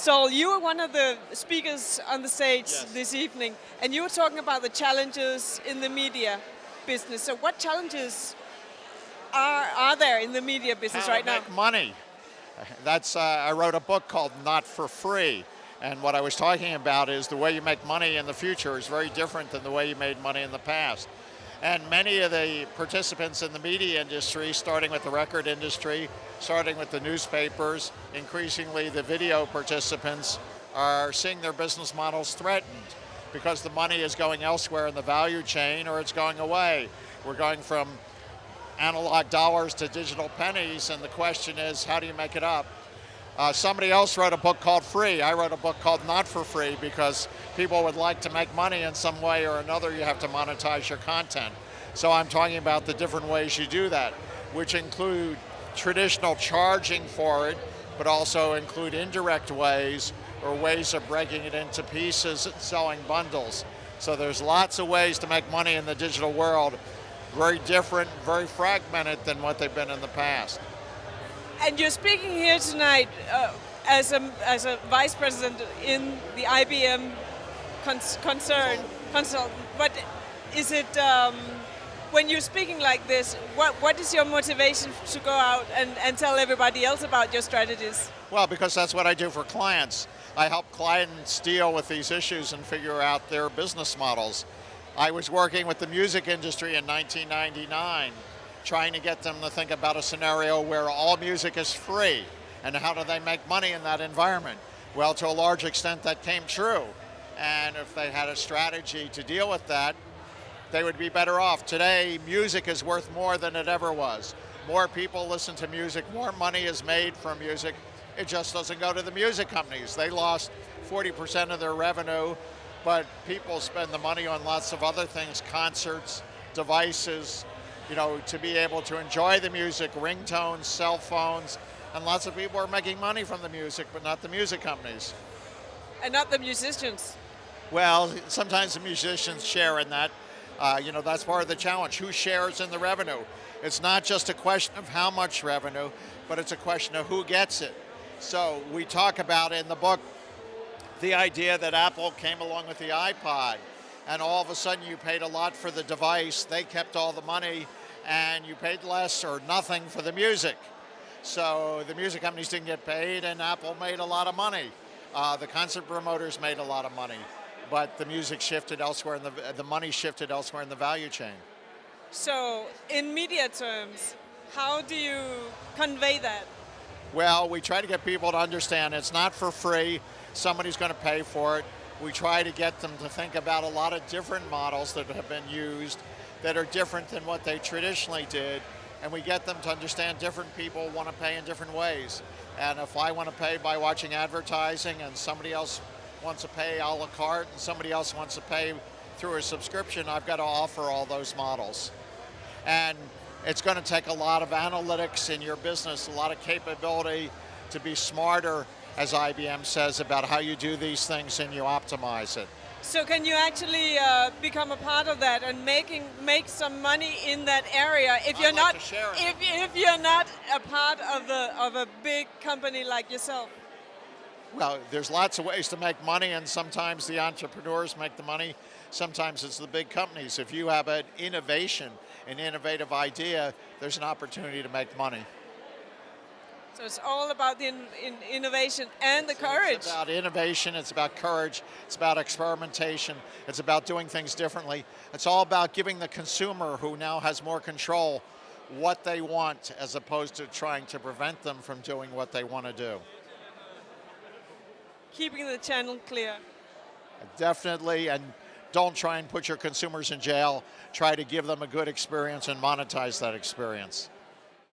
Saul, you were one of the speakers on the stage Yes. this evening, and you were talking about the challenges in the media business. So what challenges are there in the media business How right to now? make money. I wrote a book called Not for Free. And what I was talking about is the way you make money in the future is very different than the way you made money in the past. And many of the participants in the media industry, starting with the record industry, starting with the newspapers, increasingly the video participants, are seeing their business models threatened because the money is going elsewhere in the value chain or it's going away. We're going from analog dollars to digital pennies, and the question is, how do you make it up? Somebody else wrote a book called Free. I wrote a book called Not for Free because people would like to make money in some way or another. You have to monetize your content. So I'm talking about the different ways you do that, which include traditional charging for it, but also include indirect ways or ways of breaking it into pieces and selling bundles. So there's lots of ways to make money in the digital world, very different, very fragmented than what they've been in the past. And you're speaking here tonight as a vice president in the IBM consultant. But is it when you're speaking like this? What is your motivation to go out and tell everybody else about your strategies? Well, because that's what I do for clients. I help clients deal with these issues and figure out their business models. I was working with the music industry in 1999. Trying to get them to think about a scenario where all music is free, and how do they make money in that environment? Well, to a large extent that came true, and if they had a strategy to deal with that, they would be better off. Today, music is worth more than it ever was. More people listen to music, more money is made from music. It just doesn't go to the music companies. They lost 40% of their revenue, but people spend the money on lots of other things, concerts, devices, to be able to enjoy the music, ringtones, cell phones, and lots of people are making money from the music, but not the music companies. And not the musicians. Well, sometimes the musicians share in that. That's part of the challenge. Who shares in the revenue? It's not just a question of how much revenue, but it's a question of who gets it. So we talk about in the book the idea that Apple came along with the iPod, and all of a sudden you paid a lot for the device, they kept all the money, and you paid less or nothing for the music. So the music companies didn't get paid, and Apple made a lot of money. The concert promoters made a lot of money, but the music shifted elsewhere, and the money shifted elsewhere in the value chain. So in media terms, how do you convey that? Well, we try to get people to understand it's not for free. Somebody's going to pay for it. We try to get them to think about a lot of different models that have been used that are different than what they traditionally did, and we get them to understand different people want to pay in different ways. And if I want to pay by watching advertising and somebody else wants to pay a la carte and somebody else wants to pay through a subscription, I've got to offer all those models. And it's going to take a lot of analytics in your business, a lot of capability to be smarter, as IBM says, about how you do these things and you optimize it. So can you actually become a part of that and make some money in that area if you're not if you're not a part of a big company like yourself? Well, there's lots of ways to make money, and sometimes the entrepreneurs make the money. Sometimes it's the big companies. If you have an innovation, an innovative idea, there's an opportunity to make money. So it's all about the innovation and the courage. It's about innovation, it's about courage, it's about experimentation, it's about doing things differently. It's all about giving the consumer, who now has more control, what they want, as opposed to trying to prevent them from doing what they want to do. Keeping the channel clear. Definitely, and don't try and put your consumers in jail. Try to give them a good experience and monetize that experience.